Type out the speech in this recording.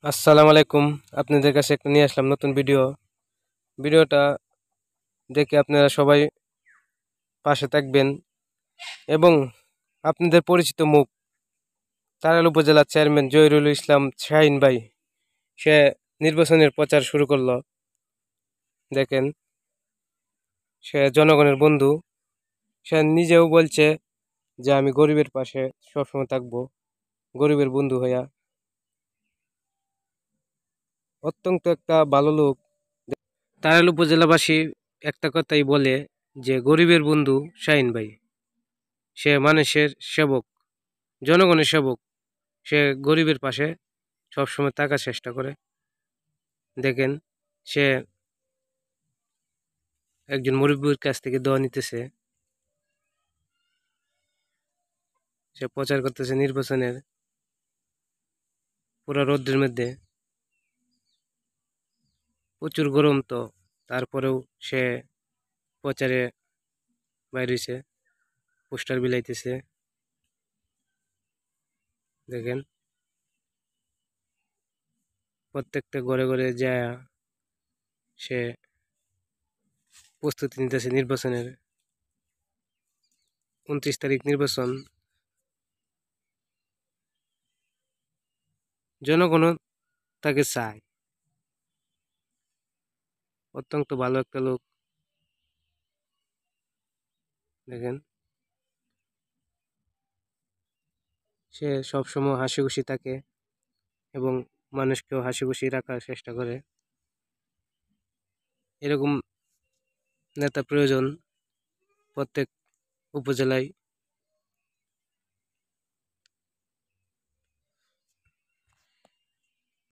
আসসালামু আলাইকুম। আপনাদের কাছে একটা নিয়ে আসলাম নতুন ভিডিওটা দেখে আপনারা সবাই পাশে থাকবেন এবং আপনাদের পরিচিত মুখ তাড়াইল উপজেলার চেয়ারম্যান জহিরুল ইসলাম শাহিন ভাই সে নির্বাচনের প্রচার শুরু করলো। দেখেন, সে জনগণের বন্ধু। সে নিজেও বলছে যে আমি গরিবের পাশে সবসময় থাকবো, গরিবের বন্ধু হইয়া। অত্যন্ত একটা ভালো লোক। তাড়াইল উপজেলাবাসী একটা কথাই বলে যে গরিবের বন্ধু শাহিন ভাই। সে মানুষের সেবক, জনগণের সেবক। সে গরিবের পাশে সবসময় থাকার চেষ্টা করে। দেখেন, সে একজন মুরব্বীর কাছ থেকে দোয়া নিতেছে। সে প্রচার করতেছে নির্বাচনের, পুরো রৌদ্রের মধ্যে। প্রচুর গরম তো, তারপরেও সে প্রচারে বাইর হইছে, পোস্টার বিলাইতেছে। দেখেন, প্রত্যেকটা ঘরে ঘরে যায় সে প্রস্তুতি নিতেছে নির্বাচনের। 29 তারিখ নির্বাচন। জনগণও তাকে চায়। অত্যন্ত ভালো একটা লোক। দেখেন, সে সবসময় হাসি খুশি থাকে এবং মানুষকেও হাসি খুশি রাখার চেষ্টা করে। এরকম নেতা প্রয়োজন প্রত্যেক উপজেলায়।